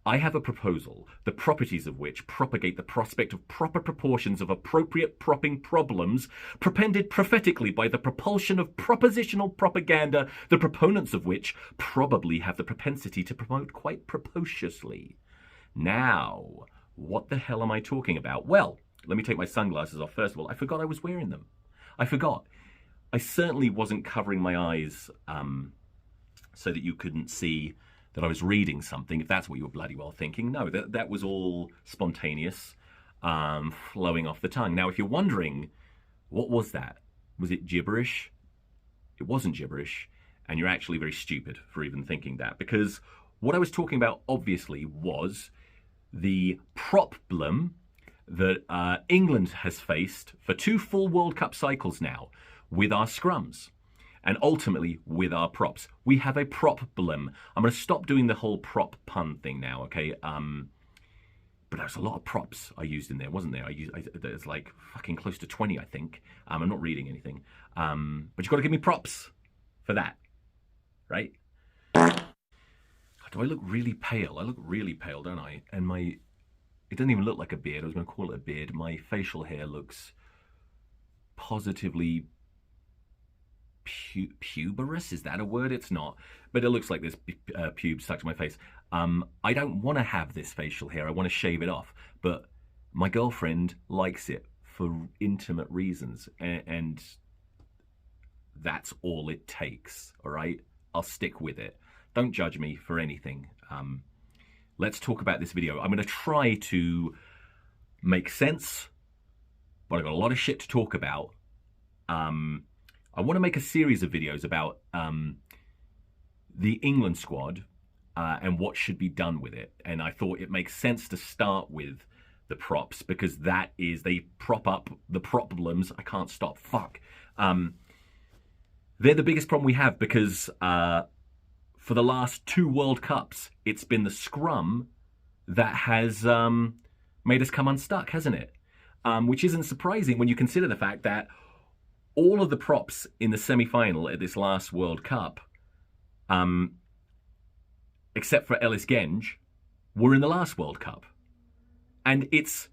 I have a proposal, the properties of which propagate the prospect of proper proportions of appropriate propping problems, propended prophetically by the propulsion of propositional propaganda, the proponents of which probably have the propensity to promote quite precociously. Now, what the hell am I talking about? Well, let me take my sunglasses off first of all. I forgot I was wearing them. I forgot. I certainly wasn't covering my eyes so that you couldn't see that I was reading something, if that's what you were bloody well thinking. No, that was all spontaneous, flowing off the tongue. Now, if you're wondering, what was that? Was it gibberish? It wasn't gibberish, and you're actually very stupid for even thinking that, because what I was talking about, obviously, was the problem that England has faced for 2 full World Cup cycles now with our scrums. And ultimately, with our props. We have a problem. I'm going to stop doing the whole prop pun thing now, okay? But there's a lot of props I used in there, wasn't there? There's like fucking close to 20, I think. I'm not reading anything. But you've got to give me props for that, right? Do I look really pale? I look really pale, don't I? And it doesn't even look like a beard. I was going to call it a beard. My facial hair looks positively puberous. Is that a word? It's not, but it looks like this pube stuck to my face. I don't want to have this facial hair. I want to shave it off, but my girlfriend likes it for intimate reasons, and that's all it takes. All right, I'll stick with it. Don't judge me for anything. Let's talk about this video. I'm going to try to make sense, but I've got a lot of shit to talk about. I want to make a series of videos about the England squad and what should be done with it. And I thought it makes sense to start with the props, because that is, they prop up the problems. I can't stop. Fuck. They're the biggest problem we have, because for the last 2 World Cups, it's been the scrum that has made us come unstuck, hasn't it? Which isn't surprising when you consider the fact that all of the props in the semi-final at this last World Cup, except for Ellis Genge, were in the last World Cup. And it's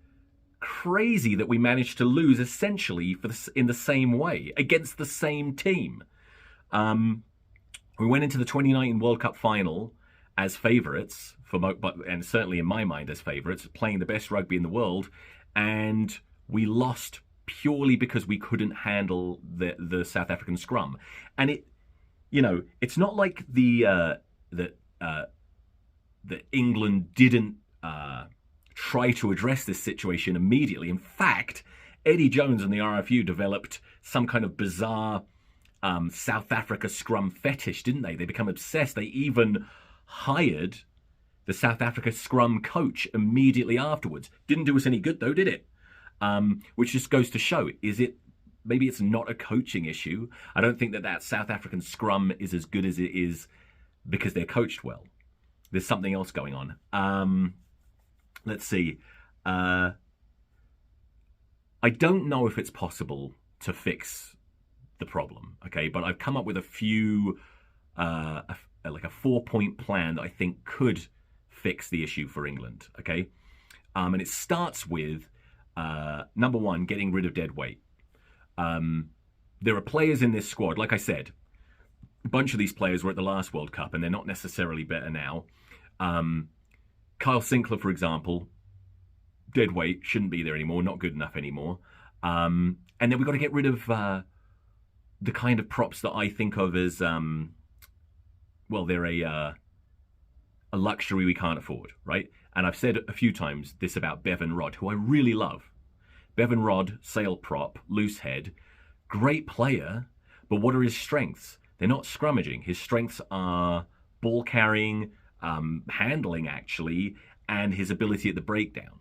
crazy that we managed to lose essentially in the same way, against the same team. We went into the 2019 World Cup final as favourites, and certainly in my mind as favourites, playing the best rugby in the world, and we lost purely because we couldn't handle the South African scrum. And it's not like that England didn't try to address this situation immediately. In fact, Eddie Jones and the RFU developed some kind of bizarre South Africa scrum fetish, didn't they? They become obsessed. They even hired the South Africa scrum coach immediately afterwards. Didn't do us any good though, did it? Which just goes to show, maybe it's not a coaching issue. I don't think that South African scrum is as good as it is because they're coached well. There's something else going on. Let's see. I don't know if it's possible to fix the problem, okay? But I've come up with a few, like a 4-point plan that I think could fix the issue for England, okay? And it starts with, number 1, getting rid of dead weight. There are players in this squad, like I said, a bunch of these players were at the last World Cup and they're not necessarily better now. Kyle Sinclair, for example, dead weight, shouldn't be there anymore, not good enough anymore. And then we've got to get rid of the kind of props that I think of as, well, they're a luxury we can't afford, right? And I've said a few times this about Bevan Rodd, who I really love. Bevan Rodd, sail prop, loose head, great player, but what are his strengths? They're not scrummaging. His strengths are ball carrying, handling actually, and his ability at the breakdown.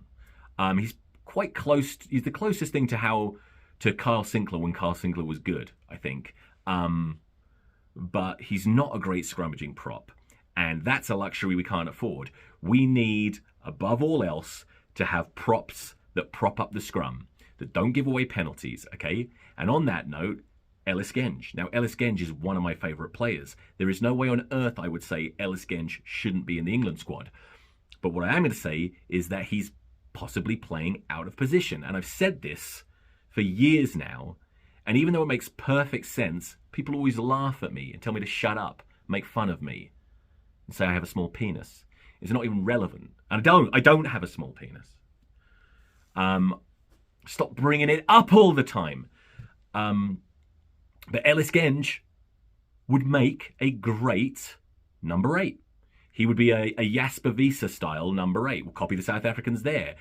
He's quite close. He's the closest thing to Kyle Sinclair when Kyle Sinclair was good, I think. But he's not a great scrummaging prop. And that's a luxury we can't afford. We need, above all else, to have props that prop up the scrum, that don't give away penalties, okay? And on that note, Ellis Genge. Now, Ellis Genge is one of my favourite players. There is no way on earth I would say Ellis Genge shouldn't be in the England squad. But what I am going to say is that he's possibly playing out of position. And I've said this for years now. And even though it makes perfect sense, people always laugh at me and tell me to shut up, make fun of me, and say I have a small penis. It's not even relevant. And I don't have a small penis. Stop bringing it up all the time. But Ellis Genge would make a great number 8. He would be a Jasper Wiese style number 8. We'll copy the South Africans there.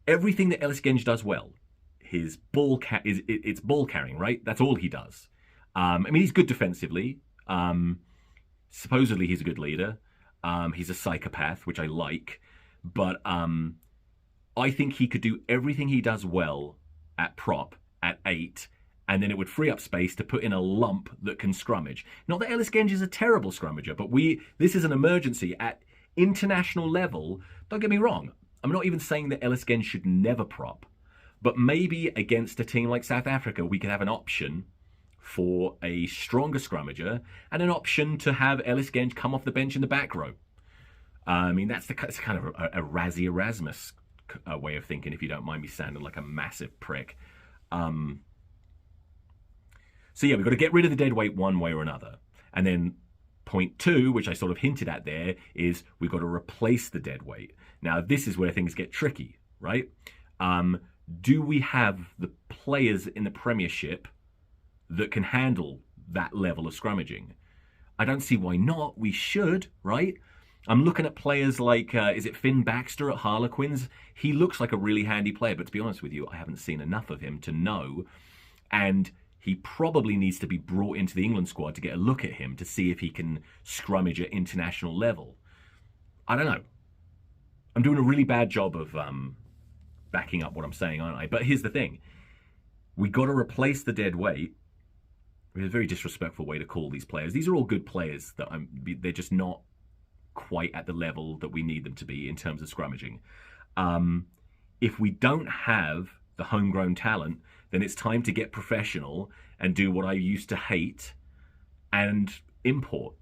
Everything that Ellis Genge does well, his it's ball carrying, right? That's all he does. I mean, he's good defensively. Supposedly he's a good leader. He's a psychopath, which I like. But I think he could do everything he does well at prop at 8, and then it would free up space to put in a lump that can scrummage. Not that Ellis Genge is a terrible scrummager, but this is an emergency at international level. Don't get me wrong. I'm not even saying that Ellis Genge should never prop, but maybe against a team like South Africa, we could have an option for a stronger scrummager and an option to have Ellis Genge come off the bench in the back row. I mean, it's kind of a Razzie Erasmus way of thinking, if you don't mind me sounding like a massive prick. So yeah, we've got to get rid of the dead weight one way or another. And then point 2, which I sort of hinted at there, is we've got to replace the dead weight. Now, this is where things get tricky, right? Do we have the players in the Premiership that can handle that level of scrummaging? I don't see why not. We should, right? I'm looking at players like, is it Finn Baxter at Harlequins? He looks like a really handy player, but to be honest with you, I haven't seen enough of him to know. And he probably needs to be brought into the England squad to get a look at him to see if he can scrummage at international level. I don't know. I'm doing a really bad job of backing up what I'm saying, aren't I? But here's the thing. We got to replace the dead weight. It's a very disrespectful way to call these players. These are all good players. They're just not quite at the level that we need them to be in terms of scrummaging. If we don't have the homegrown talent, then it's time to get professional and do what I used to hate and import.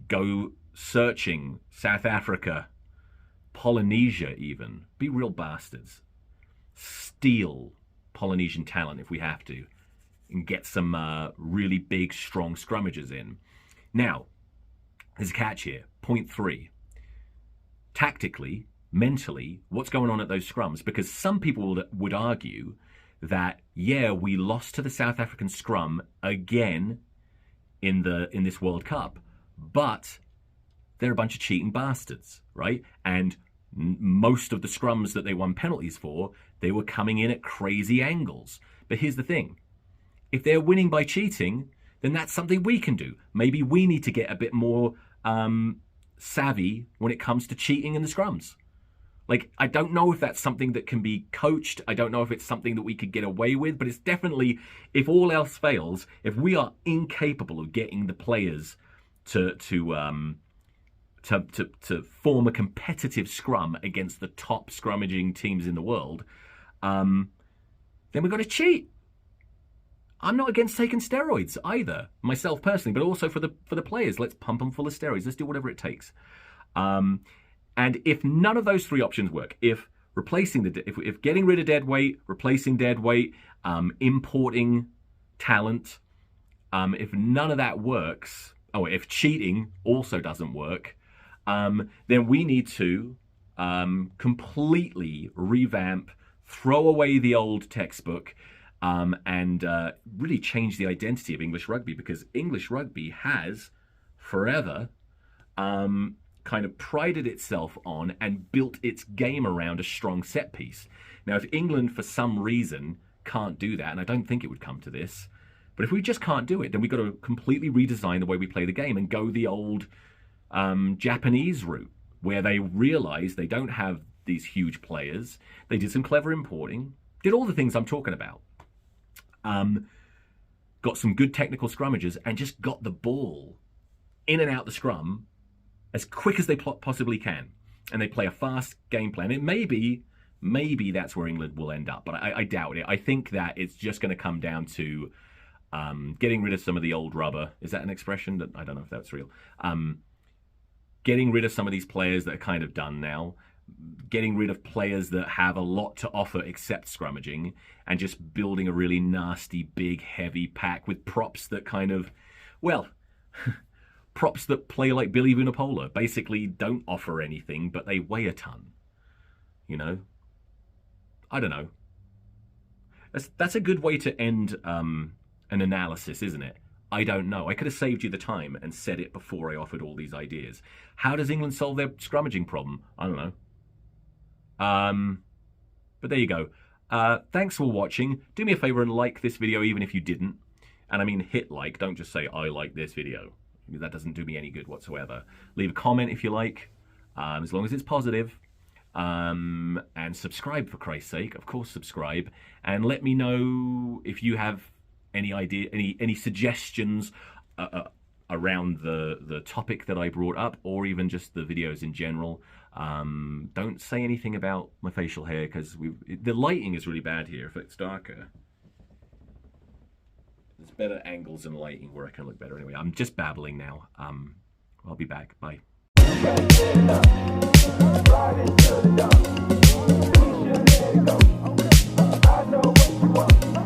Go searching South Africa, Polynesia even. Be real bastards. Steal Polynesian talent if we have to and get some really big, strong scrummagers in. Now, there's a catch here. Point 3. Tactically, mentally, what's going on at those scrums? Because some people would argue that, yeah, we lost to the South African scrum again in this World Cup, but they're a bunch of cheating bastards, right? And most of the scrums that they won penalties for, they were coming in at crazy angles. But here's the thing. If they're winning by cheating, then that's something we can do. Maybe we need to get a bit more savvy when it comes to cheating in the scrums. Like, I don't know if that's something that can be coached. I don't know if it's something that we could get away with, but it's definitely, if all else fails, if we are incapable of getting the players to form a competitive scrum against the top scrummaging teams in the world, then we've got to cheat. I'm not against taking steroids either, myself personally, but also for the players. Let's pump them full of steroids. Let's do whatever it takes. And if none of those 3 options work, if getting rid of dead weight, replacing dead weight, importing talent, if none of that works, if cheating also doesn't work, then we need to completely revamp, throw away the old textbook, and really change the identity of English rugby, because English rugby has forever kind of prided itself on and built its game around a strong set piece. Now, if England, for some reason, can't do that, and I don't think it would come to this, but if we just can't do it, then we've got to completely redesign the way we play the game and go the old Japanese route, where they realize they don't have these huge players. They did some clever importing, did all the things I'm talking about. Got some good technical scrummagers and just got the ball in and out the scrum as quick as they possibly can. And they play a fast game plan. It maybe that's where England will end up, but I doubt it. I think that it's just going to come down to getting rid of some of the old rubber. Is that an expression? I don't know if that's real. getting rid of some of these players that are kind of done now, getting rid of players that have a lot to offer except scrummaging, and just building a really nasty, big, heavy pack with props that kind of, well, props that play like Billy Vunipola, basically don't offer anything, but they weigh a ton. You know? I don't know. That's a good way to end an analysis, isn't it? I don't know. I could have saved you the time and said it before I offered all these ideas. How does England solve their scrummaging problem? I don't know. But there you go. Thanks for watching. Do me a favor and like this video even if you didn't. And I mean hit like, don't just say I like this video. That doesn't do me any good whatsoever. Leave a comment if you like, as long as it's positive. And subscribe for Christ's sake. Of course subscribe. And let me know if you have any idea, any suggestions around the topic that I brought up, or even just the videos in general. Don't say anything about my facial hair, because the lighting is really bad here. If it's darker, there's better angles and lighting where I can look better. Anyway, I'm just babbling now. I'll be back. Bye.